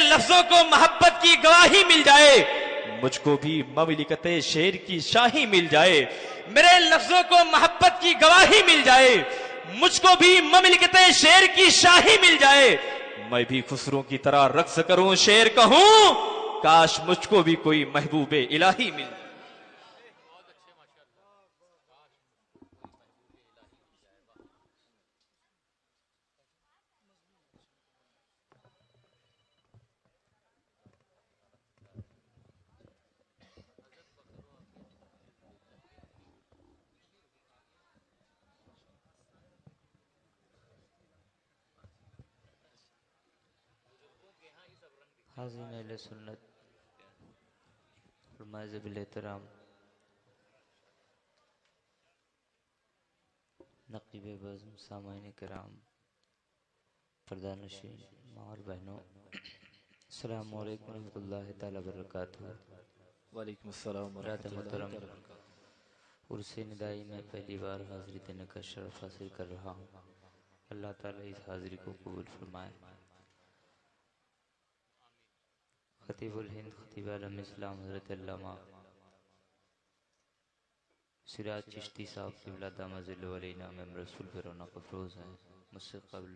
لفظوں کو محبت کی گواہی مل جائے، مجھ کو بھی مملکت شیر کی شاہی مل جائے، میرے لفظوں کو محبت کی گواہی مل جائے، مجھ کو بھی مملکت شیر کی شاہی مل جائے، میں بھی خسروں کی طرح رقص کروں شیر کہوں، کاش مجھ کو بھی کوئی محبوب الہی مل جائے۔ حاضرین اہل سنت، فرمائے ذبیل احترام نقیب بزم، سامعین کرام، پردہ نشین، ماں اور بہنوں، السلام علیکم ورحمۃ اللہ تعالی وبرکاتہ۔ وعلیکم السلام برات ورحمۃ اللہ محترم، وبرکاتہ۔ عرس ندائی میں پہلی بار حاضری دینے کا شرف حاصل کر رہا ہوں، اللہ تعالی اس حاضری کو قبول فرمائے۔ خطیب الہند، خطیب عالم اسلام حضرت علامہ سراج چشتی صاحب کی ولادہ مزل ولینا میں رسول پر رونق افروز ہیں۔ مجھ سے قبل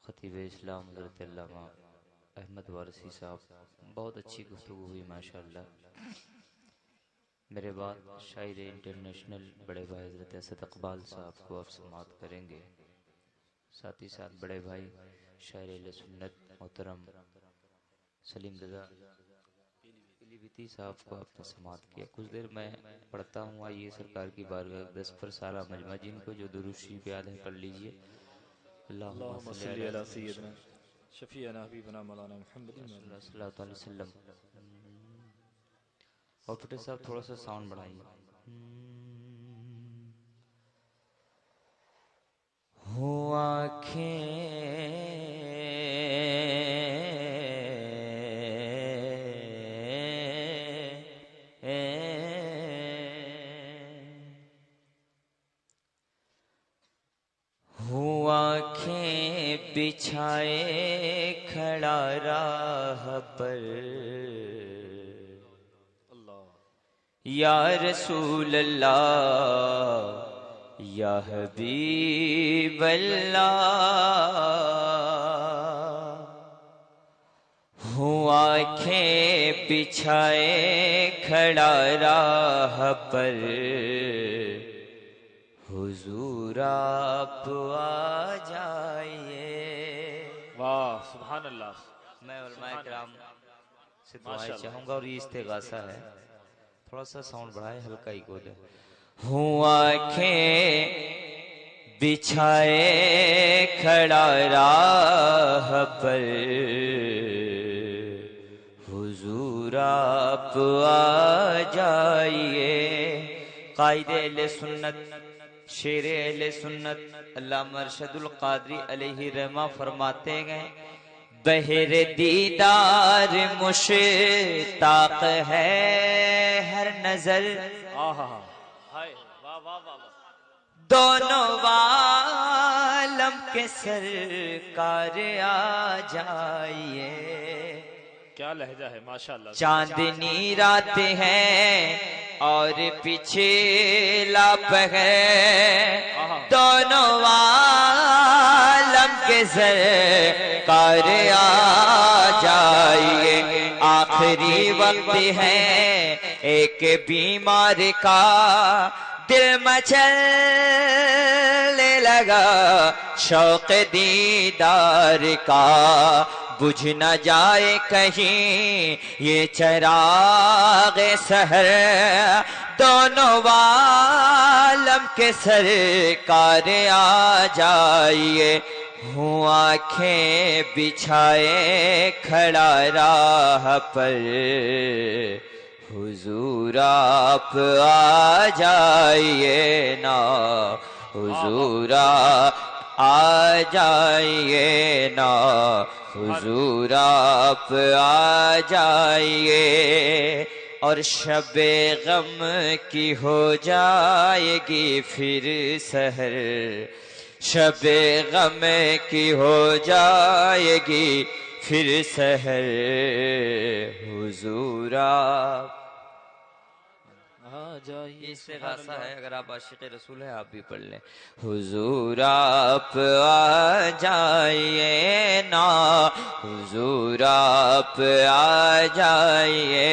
خطیب اسلام حضرت علامہ احمد وارثی صاحب، بہت اچھی گفتگو ہوئی ماشاءاللہ۔ میرے بعد شاعر انٹرنیشنل بڑے بھائی حضرت اسد اقبال صاحب کو اب سماعت کریں گے، ساتھ ہی ساتھ بڑے بھائی شاعر اہل سنت محترم سلیم رضا پیلی بھیتی صاحب کو آپ نے سماعت کیا۔ کچھ دیر میں پڑھتا ہوں، آئیے سرکار کی بارگاہ 10 پر سارا مجمع جن کو جو درود شریف یاد ہے پڑھ لیجئے۔ اللہم صلی علی سیدنا شفیعنا حبیبنا مولانا محمد صلی اللہ علیہ وسلم۔ اور پٹے صاحب تھوڑا سا ساؤنڈ بڑھائیے۔ ہوں آنکھیں بچھائے کھڑا راہ پر، یا رسول اللہ یا حبیب اللہ، ہوں آنکھیں بچھائے کھڑا راہ پر، حضور آپ آ جائیے۔ واہ سبحان اللہ۔ میں علماء کرام سے دعائیں چاہوں گا، اور یہ استغاثہ ہے، تھوڑا سا ساؤنڈ بڑھائے، ہلکا ہی گول ہے۔ ہوں آنکھیں بچھائے کھڑا راہ پر، حضور آپ آ جائیے۔ قائد اہل سنت، شیر اہل سنت علامہ ارشد القادری علیہ رحمہ فرماتے گئے، بہر دیدار مشتاق ہے ہر نظر، دونوں عالم کے سرکار آ جائیے۔ کیا لہجہ ہے ماشاءاللہ۔ چاندنی رات ہے اور پیچھے لاپ ہے، دونوں عالم کے سرکار آ جائیے۔ آخری وقت ہے ایک بیمار کا دل مچلنے لگا شوق دیدار کا، بجھ نہ جائے کہیں یہ چراغ سحر، دونوں عالم کے سرکار آ جائیے۔ ہوں آنکھیں بچھائے کھڑا راہ پر، حضور آپ آ جائیے نا، حضور آ جائیے نا، حضور آپ آ جائیے۔ اور شب غم کی ہو جائے گی پھر سحر، شب غم کی ہو جائے گی پھر سحر حضور آپ آ جائیے. یہ استغاثہ ہے، اگر آپ عاشق رسول ہیں آپ بھی پڑھ لیں. حضور آپ آ جائیے نا، حضور آپ آ جائیے،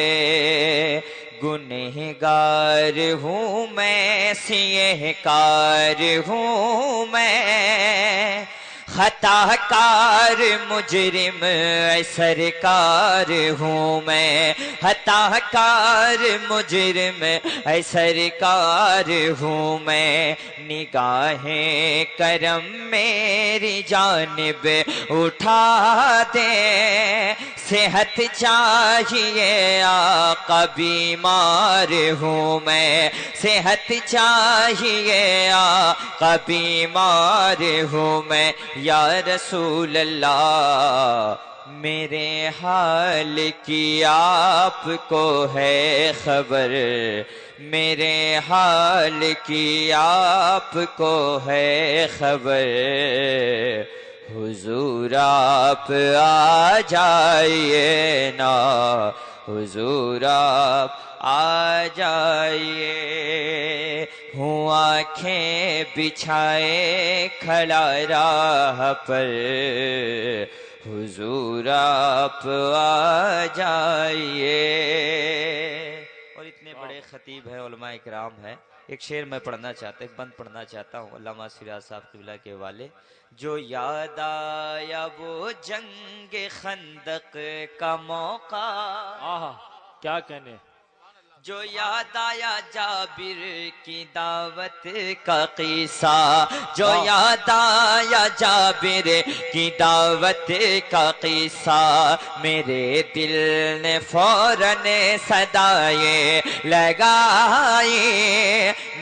گنہگار ہوں میں، سیہ کار ہوں میں، خطا کار مجرم سرکار ہوں میں، خطا کار مجرم سرکار ہوں میں، نگاہیں کرم میری جانب اٹھا دے، صحت چاہیے آقا بیمار ہوں میں، صحت چاہیے آقا بیمار ہوں میں، یا رسول اللہ میرے حال کی آپ کو ہے خبر، میرے حال کی آپ کو ہے خبر، حضور آپ آ جائیے نا، حضور آپ آ جائیے، ہوں آنکھیں بچھائے کھڑا راہ پر، حضور آپ آ جائیے. اور اتنے بڑے خطیب ہیں، علماء کرام ہیں. ایک شعر میں پڑھنا چاہتا ہوں، ایک بند پڑھنا چاہتا ہوں علامہ سراج صاحب قبلہ کے حوالے. جو یاد آیا وہ جنگ خندق کا موقع، آہا کیا کہنے. جو یاد آیا جابر کی دعوت کا قصہ، جو یاد آیا جابر کی دعوت کا قصہ، میرے دل نے فوراً صدائیں لگائی،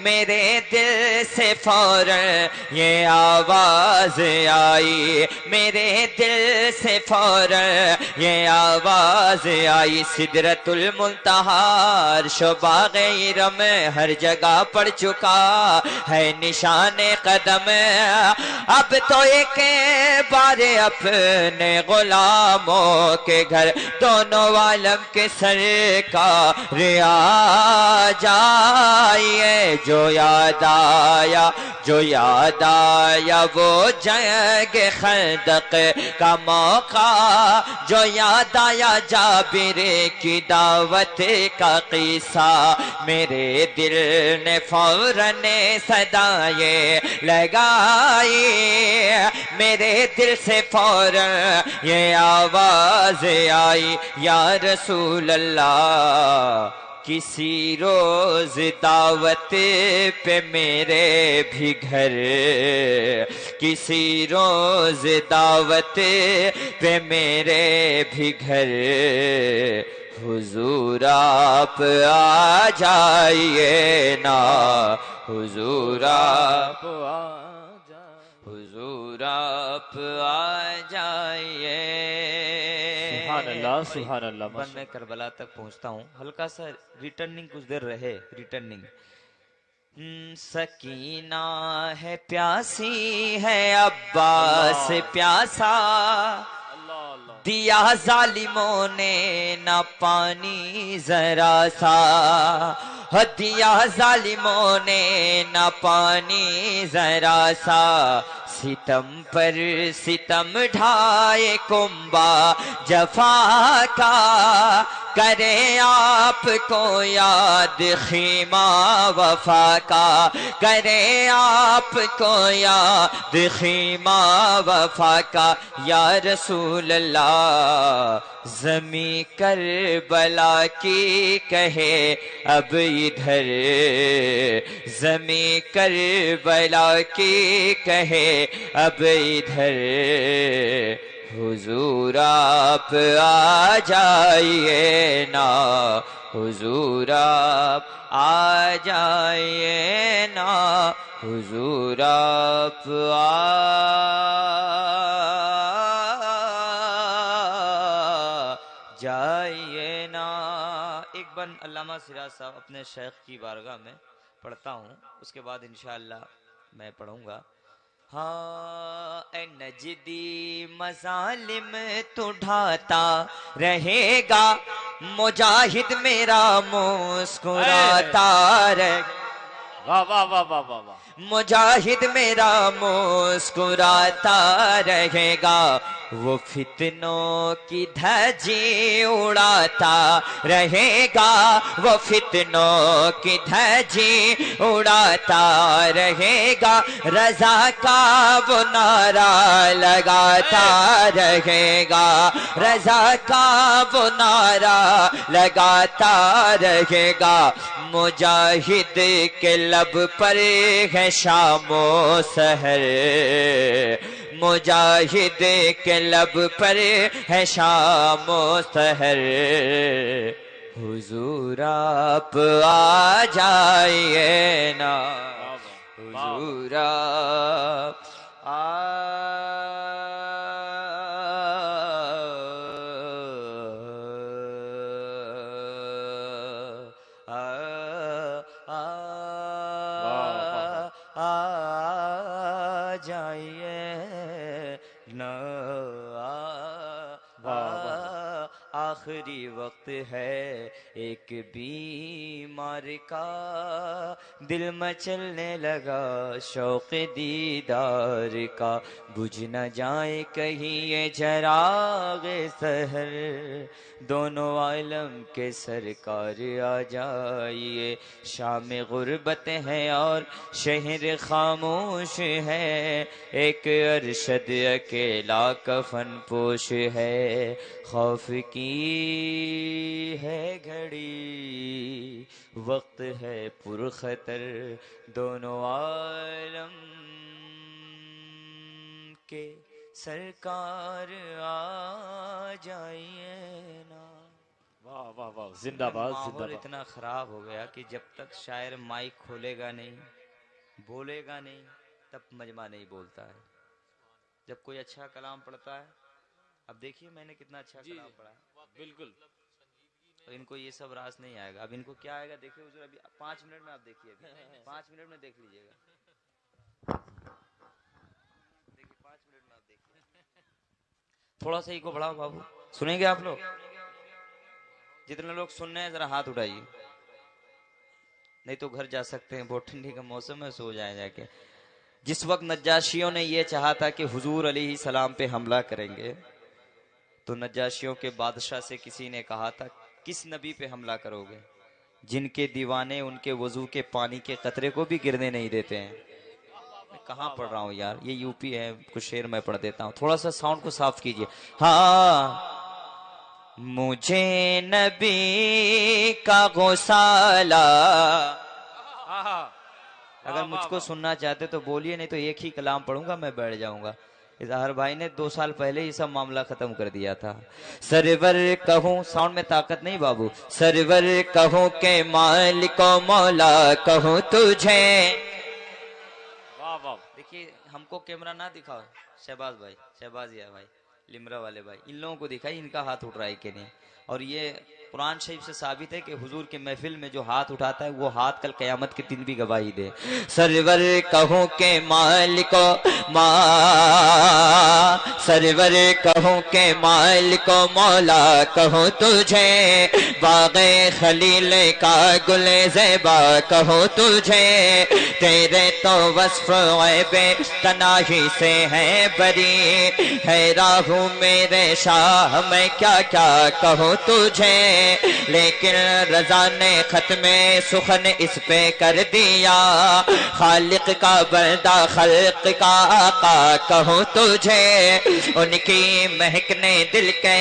میرے دل سے فوراً یہ آواز آئی، میرے دل سے فوراً یہ آواز آئی، سدرۃ المنتہا شباغ ارم ہر جگہ پڑ چکا ہے نشان قدم، اب تو ایک بار اپنے غلاموں کے گھر دونوں عالم کے سرکار آ جائیے. جو یاد آیا، جو یاد آیا وہ جنگ خندق کا موقع، جو یاد آیا جابر کی دعوت کا قصہ، میرے دل نے فوراً صدائیں لگائی، میرے دل سے فوراً یہ آواز آئی، یا رسول اللہ کسی روز دعوت پہ میرے بھی گھر، کسی روز دعوت پہ میرے بھی گھر، حضور آپ آ جائیے نا، حضور آپ، حضور آپ آ جائیے. سبحان اللہ سبحان اللہ. بند میں کربلا تک پہنچتا ہوں، ہلکا سا ریٹرننگ کچھ دیر رہے. ریٹرننگ سکینہ ہے پیاسی ہے عباس پیاسا، دیا ظالموں نے نہ پانی ذرا سا، دیا ظالموں نے نہ پانی ذرا سا، ستم پر ستم ڈھائے کنبا جفا کا، کرے آپ کو یاد خیمہ وفا کا، کرے آپ کو یاد خیمہ وفا کا، یا رسول اللہ زمیں کربلا کی کہے اب ادھر، زمیں کربلا کی کہے اب ادھر، حضور آپ آ جائیے نا، حضور آپ آ جائیے نا، حضور آپ آ جائیے نا. ایک بند علامہ سراج صاحب اپنے شیخ کی بارگاہ میں پڑھتا ہوں، اس کے بعد انشاءاللہ میں پڑھوں گا. ہاں اے نجدی مظالم تو ڈھاتا رہے گا، مجاہد میرا مسکراتا رہے گا، واہ واہ واہ واہ واہ واہ، مجاہد میرا مسکراتا رہے گا، وہ فتنوں کی دھجی اڑاتا رہے گا، وہ فتنوں کی دھجی اڑاتا رہے گا، رضا کا وہ نعرہ لگاتا رہے گا، رضا کا وہ نعرہ لگاتا رہے گا، مجاہد کے لب پر ہے شام و سحر، مجاہد کے لب پر ہے شام و سحر، حضور آپ آ جائیے نا، حضور آپ آخری وقت ہے ایک بیمار کا، دل مچلنے لگا شوق دیدار کا، بجھ نہ جائے کہیں یہ چراغ سحر، دونوں عالم کے سرکار آ جائیے، شام غربت ہے اور شہر خاموش ہے، ایک ارشد اکیلا کفن پوش ہے، خوف کی ہے گھڑی وقت ہے پرخطر، دونوں عالم کے سرکار آ جائیے نا۔ واہ واہ واہ، زندہ باد زندہ ماحول باد۔ اتنا خراب ہو گیا کہ جب تک شاعر مائک کھولے گا نہیں، بولے گا نہیں، تب مجمع نہیں بولتا ہے۔ جب کوئی اچھا کلام پڑھتا ہے، اب دیکھیے میں نے کتنا اچھا کلام پڑھا ہے، بالکل، تو ان کو یہ سب راز نہیں آئے گا۔ اب ان کو کیا آئے گا دیکھیے حضور، ابھی 5 منٹ میں آپ دیکھیے، ابھی 5 منٹ میں دیکھ لیجئے گا، دیکھیے 5 منٹ میں آپ دیکھیے۔ تھوڑا سا ہی کو بڑھاؤ بابو، سنیں گے آپ لوگ؟ جتنے لوگ سن رہے ہیں ذرا ہاتھ اٹھائیے، نہیں تو گھر جا سکتے ہیں، بہت ٹھنڈی کا موسم ہے، سو جائیں جا کے۔ جس وقت نجاشیوں نے یہ چاہا تھا کہ حضور علیہ السلام پہ حملہ کریں گے، تو نجاشیوں کے بادشاہ سے کسی نے کہا تھا کس نبی پہ حملہ کرو گے جن کے دیوانے ان کے وضو کے پانی کے قطرے کو بھی گرنے نہیں دیتے ہیں؟ میں کہاں پڑھ رہا ہوں یار، یہ یو پی ہے، کچھ شعر میں پڑھ دیتا ہوں، تھوڑا سا ساؤنڈ کو صاف کیجئے۔ ہاں مجھے نبی کا غسالہ، اگر مجھ کو سننا چاہتے تو بولیے، نہیں تو ایک ہی کلام پڑھوں گا، میں بیٹھ جاؤں گا۔ اظہار بھائی نے 2 سال پہلے یہ سب معاملہ ختم کر دیا تھا۔ سرور کہوں، ساؤنڈ میں طاقت نہیں بابو، سرور کہوں کہ مالک و مولا کہوں تجھے۔ واہ واہ، دیکھیے ہم کو کیمرہ نہ دکھاؤ، شہباز بھائی، شہبازیہ بھائی، لمرا والے بھائی، ان لوگوں کو دکھائی ان کا ہاتھ اٹھ رہا ہے کہ نہیں۔ اور یہ قرآن شریف سے ثابت ہے کہ حضور کے محفل میں جو ہاتھ اٹھاتا ہے وہ ہاتھ کل قیامت کے دن بھی گواہی دے۔ سرور کہوں کہ مالک و سرور کہوں کہ مالک و مولا کہوں تجھے، باغ خلیل کا گل زیبا کہوں تجھے، تیرے تو وصف عیب تناہی سے ہے بری، حیران ہوں میرے شاہ میں کیا کیا کہوں تجھے، لیکن رضا نے ختم سخن اس پہ کر دیا، خالق کا بندہ خلق کا آقا کہوں تجھے، ان کی مہک نے دل کے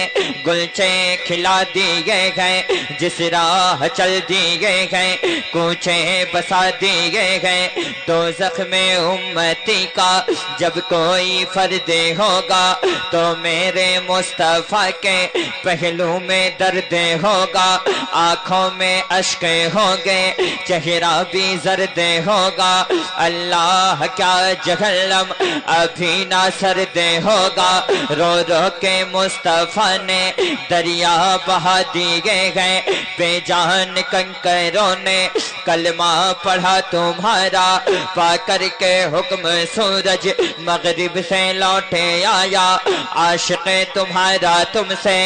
گلچے کھلا دیے گئے، جس راہ چل دیے گئے کوچے بسا دیے گئے، دوزخ میں امتی کا جب کوئی فرد ہوگا تو میرے مصطفیٰ کے پہلو میں درد ہوگا، آنکھوں میں اشک ہوں گے چہرہ بھی زرد ہوگا، اللہ کیا جہنم ابھی نہ سرد ہوگا، رو رو کے مصطفیٰ نے دریا بہا دیے گئے، بے جان کنکروں نے کلمہ پڑھا تمہارا پا کر کے حکم سورج مغرب سے لوٹے آیا عاشق تمہارا تم سے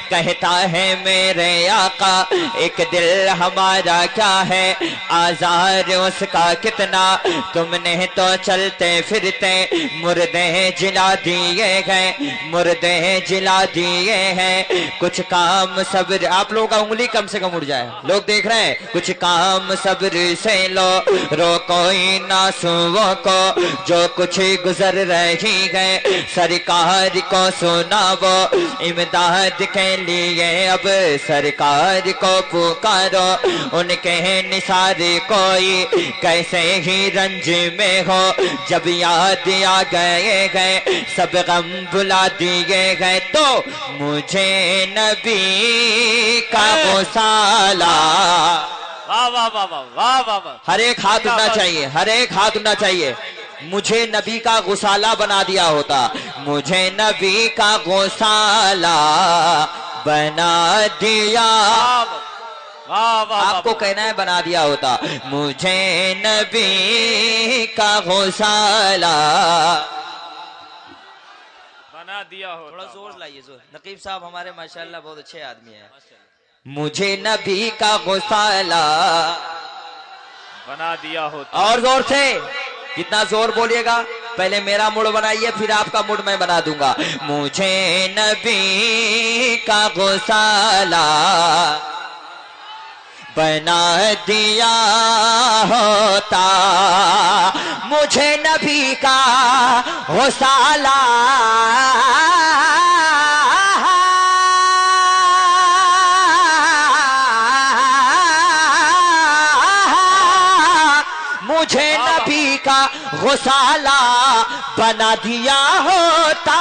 کہتا ہے میرے آقا ایک دل ہمارا کیا ہے آزار اس کا کتنا تم نے تو چلتے پھرتے مردے جلا دیے گئے مردے جلا دیے ہیں کچھ کام صبر آپ لوگوں کا انگلی کم سے کم اڑ جائے لوگ دیکھ رہے ہیں کچھ کام صبر سے لو رو کوئی ناسووں کو جو کچھ گزر رہی ہے سرکار کو سنا وہ امداد کے لیے اب سرکار کو پکارو ان کے نثار کوئی کیسے ہی رنج میں ہو جب یاد آ گئے گئے سب غم بلا دیے گئے تو مجھے نبی کا غسالہ واہ واہ واہ واہ واہ واہ واہ ہر ایک ہاتھ اٹھنا چاہیے ہر ایک ہاتھ اٹھنا چاہیے مجھے نبی کا غسالہ بنا دیا ہوتا مجھے نبی کا غسالہ بنا دیا آپ کو کہنا ہے بنا دیا ہوتا مجھے نبی کا غسالہ بنا دیا ہو تھوڑا زور لائیے زور نقیب صاحب ہمارے ماشاءاللہ بہت اچھے آدمی ہیں مجھے نبی کا غسالہ بنا دیا ہوتا اور زور سے کتنا زور بولیے گا پہلے میرا موڈ بنائیے پھر آپ کا موڈ میں بنا دوں گا مجھے نبی کا غسالہ بنا دیا ہوتا مجھے نبی کا غسالہ مجھے نبی کا غسالہ بنا دیا ہوتا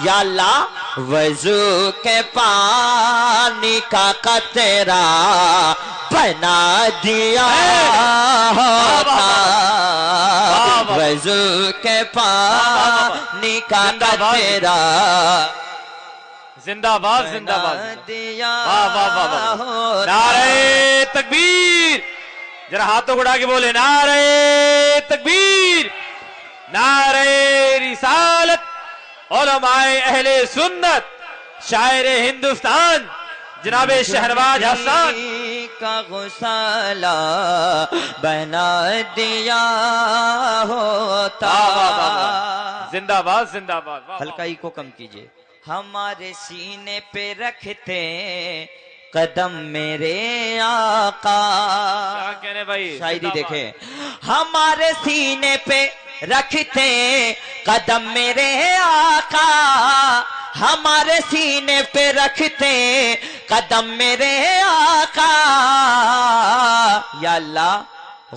یا اللہ وضو کے پانی کا قطرہ بنا دیا ہوتا وضو کے پانی کا قطرہ زندہ باد زندہ باد دیا واہ واہ واہ واہ نعرہ تکبیر ذرا ہاتھوں کو اڑا کے بولے نعرہ تکبیر نعرہ رسالت علماء اہل سنت شاعر ہندوستان جناب شہرواز حسان کا غسالہ بنا دیا ہوتا زندہ باد زندہ باد ہلکائی کو کم کیجئے ہمارے سینے پہ رکھتے قدم میرے آقا کیا کہنے بھائی شاعری دیکھیں ہمارے سینے پہ رکھتے قدم میرے آقا ہمارے سینے پہ رکھتے قدم میرے آقا یا اللہ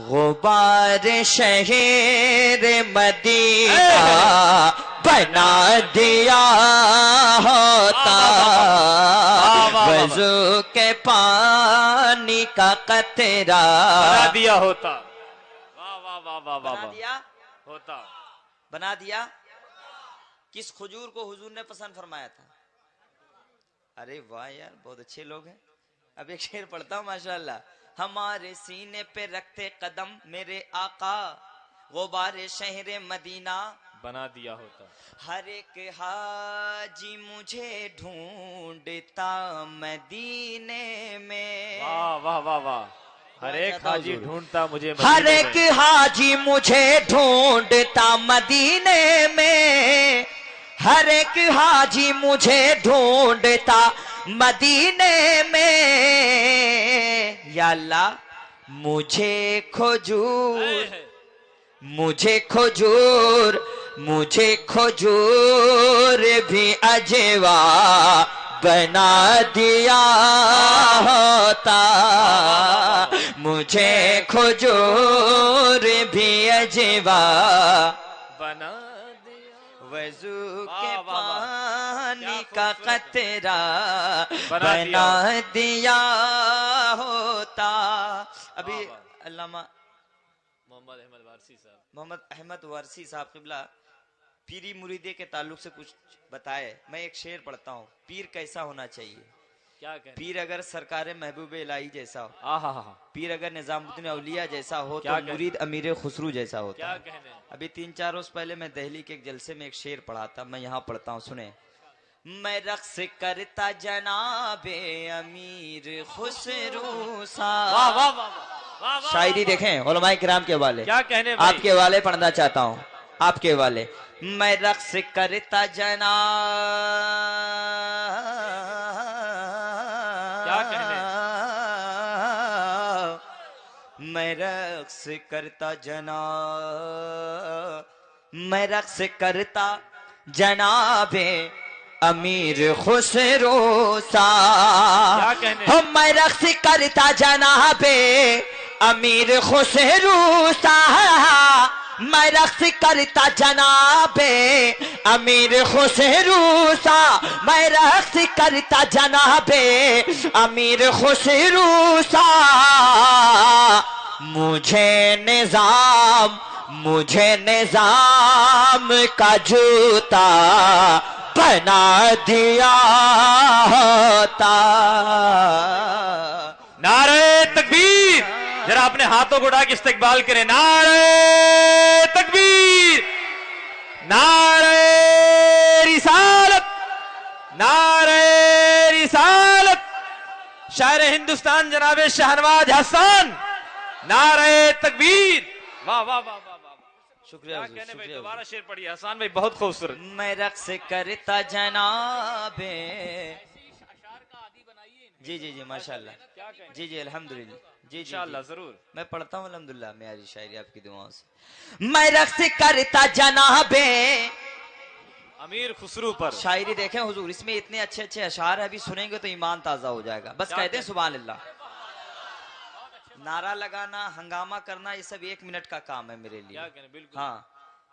غبار شہر مدینہ بنا دیا ہوتا وضو کے پانی کا قطرہ بنا دیا ہوتا واہ واہ واہ واہ واہ بنا دیا ہوتا بنا دیا کس کھجور کو حضور نے پسند فرمایا تھا ارے واہ یار بہت اچھے لوگ ہیں اب ایک شعر پڑھتا ہوں ماشاءاللہ ہمارے سینے پہ رکھتے قدم میرے آقا غبار شہر مدینہ بنا دیا ہوتا ہر ایک حاجی مجھے ڈھونڈتا مدینے میں واہ واہ واہ واہ ہر ایک حاجی ڈھونڈتا مجھے ہر ایک حاجی مجھے ڈھونڈتا مدینے میں ہر ایک حاجی مجھے ڈھونڈتا مدینے میں یا اللہ مجھے کھجور مجھے کھجور مجھے کھجور بھی اجوا بنا دیا ہوتا مجھے کھجور بھی اجوا بنا دیا وضو کے واہ واہ واہ پانی کا قطرہ بنا دیا ہوتا ابھی علامہ محمد احمد وارسی صاحب قبلہ پیری مریدے کے تعلق سے کچھ بتائے میں ایک شعر پڑھتا ہوں پیر کیسا ہونا چاہیے کیا کہنے پیر اگر سرکار محبوب الہی جیسا ہو، آہا پیر اگر نظام الدین اولیاء جیسا ہو، تو کیا کہنے؟ مرید امیر خسرو جیسا ہوتا کیا ہے۔ کہنے ابھی 3-4 روز پہلے میں دہلی کے ایک جلسے میں ایک شعر پڑھا تھا، میں یہاں پڑھتا ہوں، سنیں۔ میں رقص کرتا جناب امیر خسرو سا۔ واہ واہ واہ واہ واہ شاعری دیکھیں علماء کرام کے حوالے، کیا کہنے بھائی؟ آپ کے حوالے پڑھنا چاہتا ہوں، آپ کے حوالے۔ میں رقص کرتا کیا کہنے؟ میں رقص کرتا میں رقص کرتا جناب امیر خسرو سا۔ کیا کہنے؟ میں رقص کرتا جناب امیر خسرو سا، میں رقص کرتا جناب امیر خسرو سا، میں رقص کرتا جناب امیر خسرو سا۔ مجھے نظام کا جوتا بنا دیا ہوتا۔ نعرہ تکبیر! ذرا اپنے ہاتھوں کو اٹھا کے استقبال کریں۔ نعرہ تکبیر! نعرہ رسالت! نعرہ رسالت! شاعر ہندوستان جناب شہنواز حسان، نعرہ تکبیر! واہ واہ واہ واہ واہ! شکریہ کیا حضور، کہنے بھائی؟ شکریہ دوبارہ شعر پڑھیے حسان بھائی، بہت خوبصورت۔ میں رقص کرتا جناب، جی جی جی ماشاءاللہ، کیا کہنے؟ جی جی الحمدللہ، جی جی انشاءاللہ ضرور۔ میں پڑھتا ہوں الحمدللہ میاری شاعری آپ کی دعاؤں سے۔ میں رقص کرتا جناب، امیر خسرو پر شاعری دیکھیں حضور، اس میں اتنے اچھے اچھے اشعار ہیں، ابھی سنیں گے تو ایمان تازہ ہو جائے گا۔ بس کیا کہتے ہیں کہتے؟ سبحان اللہ۔ نعرہ لگانا، ہنگامہ کرنا، یہ سب 1 منٹ کا کام ہے میرے لیے۔ کیا کہنے؟ بالکل ہاں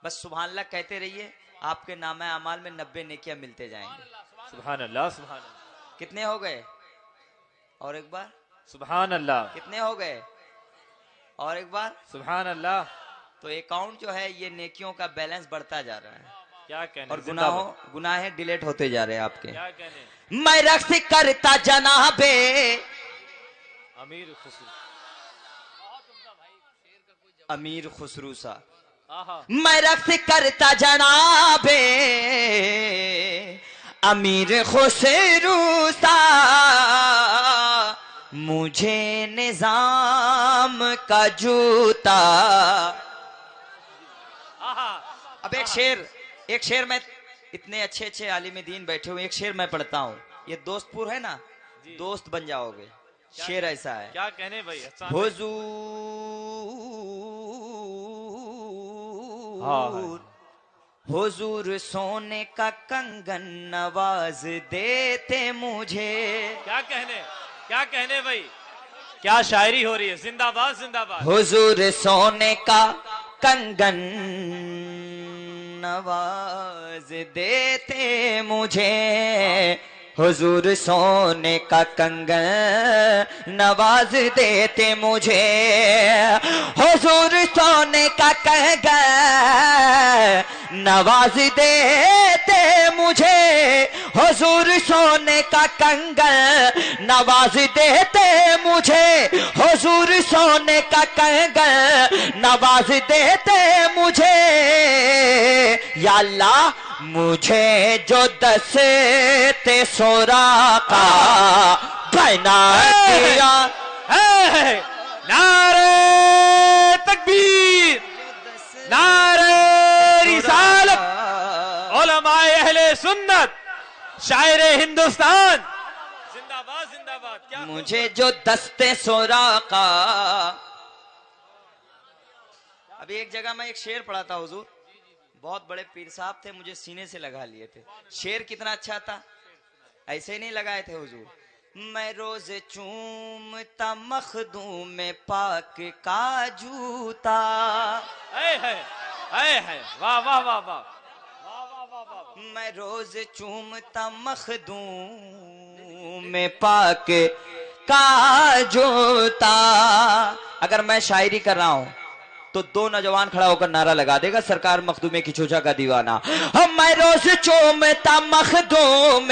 بس سبحان اللہ کہتے رہیے، آپ کے نامہ اعمال میں 90 نیکیاں ملتے جائیں گے۔ سبحان اللہ، سبحان اللہ، کتنے ہو گئے؟ اور ایک بار سبحان اللہ، کتنے ہو گئے؟ اور ایک بار۔ سبحان اللہ۔ تو اکاؤنٹ جو ہے یہ نیکیوں کا بیلنس بڑھتا جا رہا ہے، کیا کہنے؟ اور زندہ باد۔ گناہیں ڈیلیٹ ہوتے جا رہے ہیں آپ کے۔ کیا کہنے؟ میں رقص کرتا جناب امیر خسرو، امیر خسرو سا، آہا، میں رقص کرتا جناب امیر خسرو سا، مجھے نظام کا جوتا۔ آہا، اب ایک شعر میں، اتنے اچھے اچھے عالم دین بیٹھے ہوئے، ایک شعر میں پڑھتا ہوں، یہ دوست پور ہے نا، دوست بن جاؤ گے، شعر ایسا ہے۔ کیا کہنے بھائی حسان بھائی؟ حضور سونے کا کنگن نواز دیتے مجھے۔ کیا کہنے؟ کیا کہنے بھائی؟ کیا شاعری ہو رہی ہے! زندہ باد، زندہ باد! حضور سونے کا کنگن نواز دیتے مجھے، حضور سونے کا کنگن نواز دیتے مجھے، حضور سونے کا کنگن نواز دیتے مجھے، حضور سونے کا کنگن نواز دیتے مجھے، حضور سونے کا کنگن نواز دیتے مجھے۔ یا اللہ مجھے جو دستے سوراخا بنا دیا۔ نعرہ تکبیر! نعرہ رسالت! علماء اہل سنت، شاعر ہندوستان، زندہ باد، زندہ باد! کیا مجھے جو دستے سوراخا۔ ابھی ایک جگہ میں ایک شعر پڑھا تھا حضور، بہت بڑے پیر صاحب تھے، مجھے سینے سے لگا لیے تھے۔ شعر کتنا اچھا تھا، ایسے ہی نہیں لگائے تھے حضور۔ میں روز چومتا مخدوم پاک کا جوتا، واہ واہ واہ واہ! میں روز چومتا مخدوم پاک کا جوتا۔ اگر میں شاعری کر رہا ہوں تو 2 نوجوان کھڑا ہو کر نعرہ لگا دے گا، سرکار مخدوم کی چوچا کا دیوانہ۔ میں روز چومتا مخدوم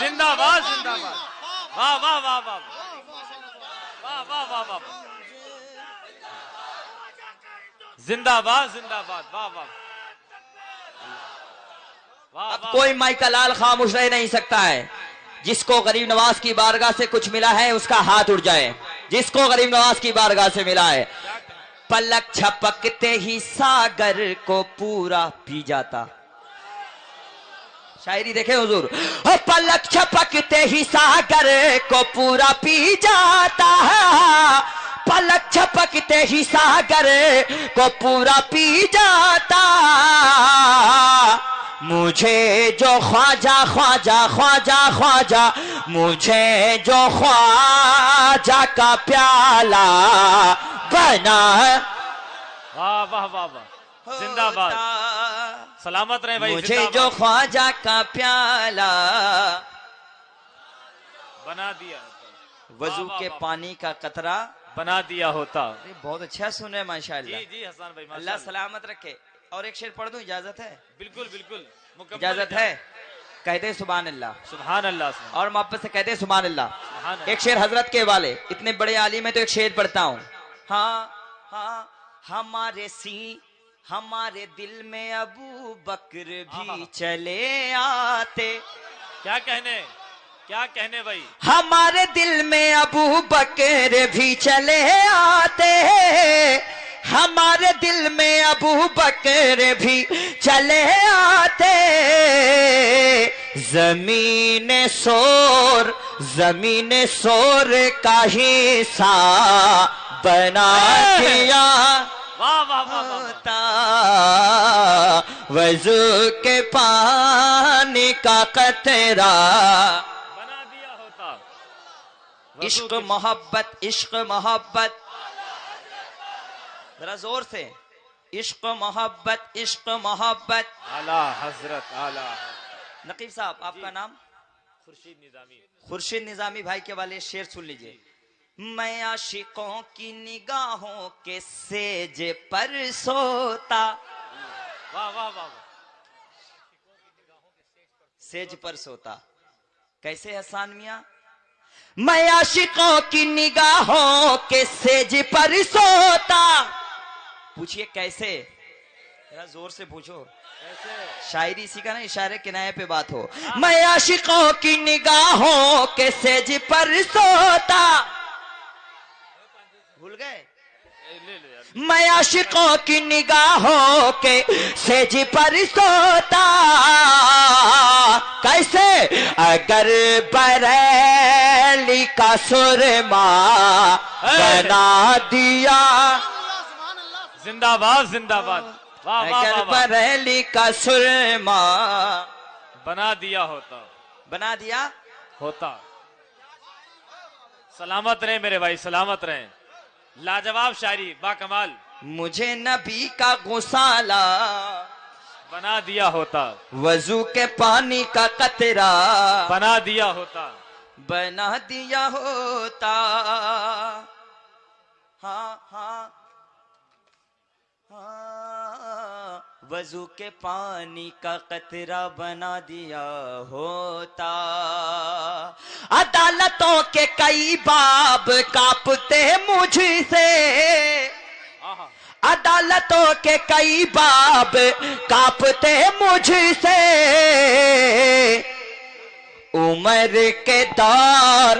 زندہ باد زندہ باد واہ واہ واہ واہ واہ واہ واہ واہ زندہ باد زندہ باد واہ واہ واہ اب کوئی مائی کا لال خاموش رہ نہیں سکتا ہے. جس کو غریب نواز کی بارگاہ سے کچھ ملا ہے اس کا ہاتھ اٹھ جائے. جس کو غریب نواز کی بارگاہ سے ملا ہے. پلک چھپکتے ہی ساگر کو پورا پی جاتا. شاعری دیکھیں حضور. پلک چھپکتے ہی ساگر کو پورا پی جاتا ہے. پلک چھپکتے ہی ساگر کو پورا پی جاتا. مجھے جو خواجہ خواجہ خواجہ خواجہ مجھے جو خواجہ کا پیالہ بنا. واہ واہ واہ واہ زندہ باد سلامت رہے بھائی. مجھے جو خواجہ کا پیالہ بنا دیا وضو کے پانی کا قطرہ بنا دیا ہوتا. بہت اچھا سن رہے ماشاءاللہ. جی جی حسان بھائی اللہ سلامت رکھے. اور ایک شعر پڑھ دوں اجازت ہے؟ بالکل بالکل اجازت ہے. کہتے سبحان اللہ. سبحان اللہ اور محبت سے کہتے سبحان اللہ. سبحان اللہ. ایک شعر حضرت کے والے اتنے بڑے عالم ہے تو ایک شعر پڑھتا ہوں. ہاں ہاں ہمارے دل میں ابو بکر بھی چلے آتے. کیا کہنے بھائی. ہمارے دل میں ابو بکر بھی چلے آتے. ہمارے دل میں ابو بکر بھی چلے آتے. زمین سور کا حصہ بنا دیا ہوتا. وضو کے پانی کا قطرہ بنا دیا ہوتا. عشق محبت عشق محبت ذرا زور سے. عشق محبت عشق محبت. اعلیٰ حضرت اعلیٰ. نقیب صاحب آپ کا نام؟ خورشید نظامی بھائی کے والے شعر سن لیجئے. میں عاشقوں کی نگاہوں کے سیج پر سوتا. واہ واہ واہ سیج پر سوتا. کیسے حسان میاں؟ میں عاشقوں کی نگاہوں کے سیج پر سوتا. پوچھئے کیسے؟ ذرا زور سے پوچھو. شاعری اسی کا نا اشارے کنایے پہ بات ہو. میں عاشقوں کی نگاہوں کے سیج پر سوتا. بھول گئے؟ میں عاشقوں کی نگاہوں کے سیج پر سوتا. کیسے؟ اگر بریلی کا سرما بنا دیا. زندہ باد زندہ باد. اگر بریلی کا سرما بنا دیا ہوتا. سلامت رہے میرے بھائی سلامت رہے. لاجواب شاعری با کمال. مجھے نبی کا غسالہ بنا دیا ہوتا. وضو کے پانی کا قطرہ بنا دیا ہوتا. بنا دیا ہوتا. ہاں ہاں وضو کے پانی کا قطرہ بنا دیا ہوتا. عدالتوں کے کئی باب کانپتے مجھ سے. عدالتوں کے کئی باب کانپتے مجھ سے. عمر کے دور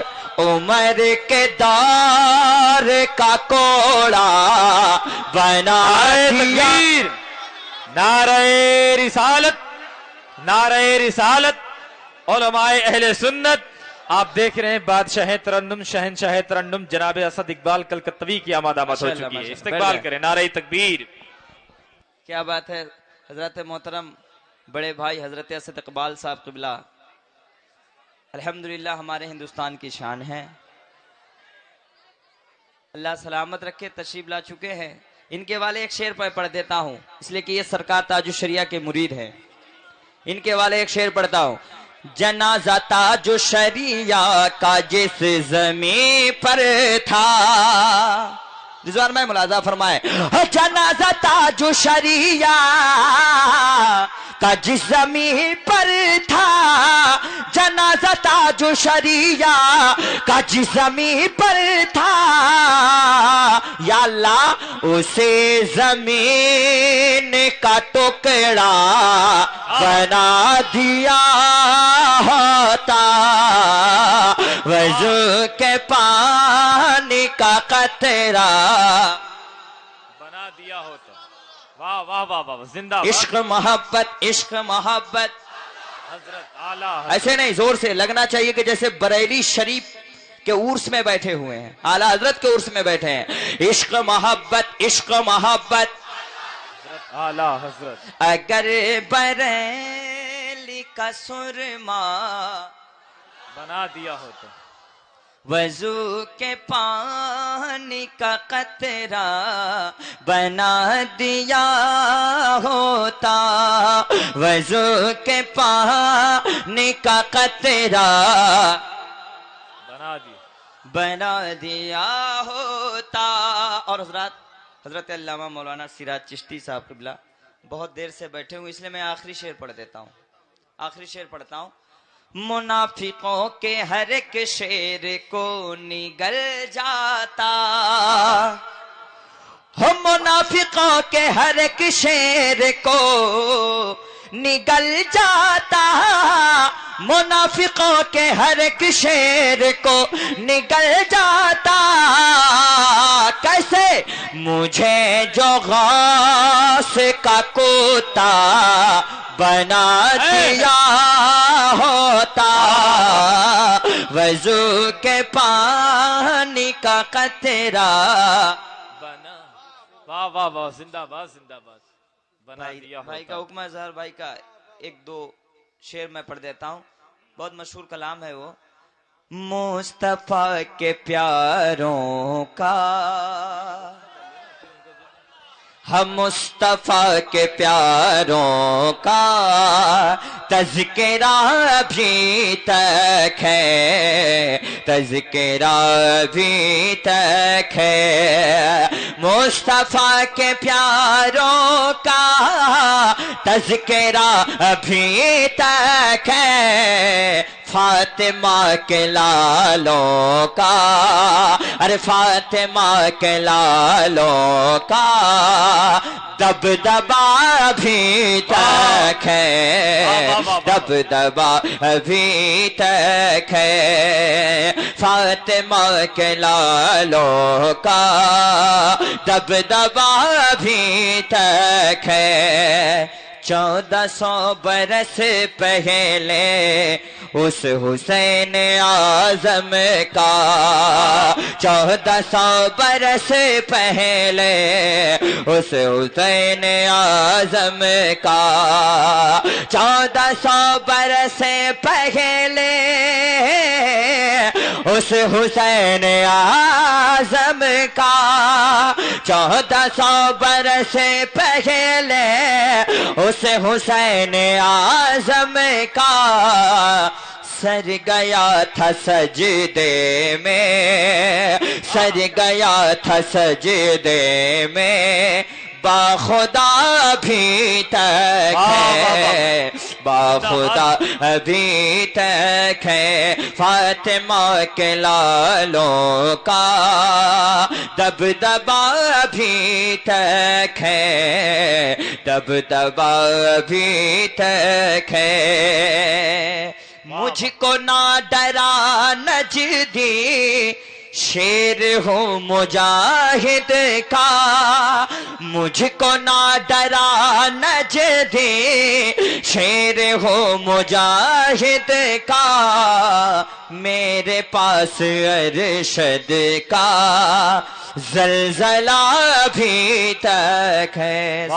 کا کوڑا بنا دیا. نعرہ رسالت علماء اہل سنت. آپ دیکھ رہے ہیں بادشاہ ترنم شہنشاہ ترنم جناب اسد اقبال کلکتوی کی آمد ہو چکی ہے. استقبال کریں. نعرہ تکبیر. کیا بات ہے. حضرت محترم بڑے بھائی حضرت اسد اقبال صاحب قبلہ الحمدللہ ہمارے ہندوستان کی شان ہے. اللہ سلامت رکھے. تشریف لا چکے ہیں. ان کے والے ایک شعر پڑھ دیتا ہوں اس لیے کہ یہ سرکار تاج الشریعہ کے مرید ہیں. ان کے والے ایک شعر پڑھتا ہوں. جنازہ تاج الشریعہ کا جس زمین پر تھا رضوان میں ملاحظہ فرمائے جنازہ تاج شریعہ کا جس زمین پر تھا جنازہ تاج شریعہ کا جس زمین پر تھا یا اللہ اسے زمین کا ٹکڑا بنا دیا ہوتا وضو کے پانی کا قطرہ بنا دیا ہوتا. واہ واہ واہ واہ زندہ عشق محبت عشق محبت حضرت اعلیٰ ایسے نہیں زور سے لگنا چاہیے کہ جیسے بریلی شریف کے عرس میں بیٹھے ہوئے ہیں اعلیٰ حضرت کے عرس میں بیٹھے ہیں عشق محبت عشق محبت اعلیٰ حضرت. اگر بریلی کا سرما بنا دیا ہوتا وضو کے پانی کا قطرہ بنا دیا ہوتا وضو کے پانی کا قطرہ بنا دیا ہوتا. اور حضرت علامہ مولانا سراج چشتی صاحب قبلہ بہت دیر سے بیٹھے ہوں اس لیے میں آخری شعر پڑھ دیتا ہوں آخری شعر پڑھتا ہوں. منافقوں کے ہر ایک شعر کو نگل جاتا ہم منافقوں کے ہر ایک شعر کو نگل جاتا منافقوں کے ہر ایک شعر کو نگل جاتا کیسے مجھے جو غوث کا کوتا بنا دیا ہوتا وضو کے پانی کا قطرہ بنا. واہ واہ واہ زندہ باد زندہ باد. بنا دیا ہوتا. بھائی کا حکم ہے زہر بھائی کا ایک دو شعر میں پڑھ دیتا ہوں بہت مشہور کلام ہے وہ. مصطفیٰ کے پیاروں کا ہم مصطفیٰ کے پیاروں کا تذکرہ بھی تک ہے تذکرہ بھی تک ہے مصطفیٰ کے پیاروں کا تذکرہ بھی تک ہے فاطمہ کے لالوں کا ارے فاطمہ کے لالوں کا دبدبا بھی تک ہے دبدبا بھی تک ہے فاطمہ کے لالوں کا دبدبا بھی تک ہے 1400 برس پہلے اس حسین اعظم کا 1400 برس پہلے اس حسین اعظم کا 1400 برس پہلے اس حسین اعظم کا 1400 برس پہلے اس حسین اعظم کا سر گیا تھا سجدے میں سر گیا تھا سجدے میں باخدا بھی تک ہے باخدا بھی تک ہے فاطمہ کے لالوں کا دبدبا بھی تک ہے دبدبا بھی تک ہے مجھ کو نہ ڈرا نجدی شیر ہوں مجاہد کا مجھ کو نہ ڈرا نجدی شیر ہوں مجاہد کا میرے پاس ارشد کا زلزلہ بھی تک ہے.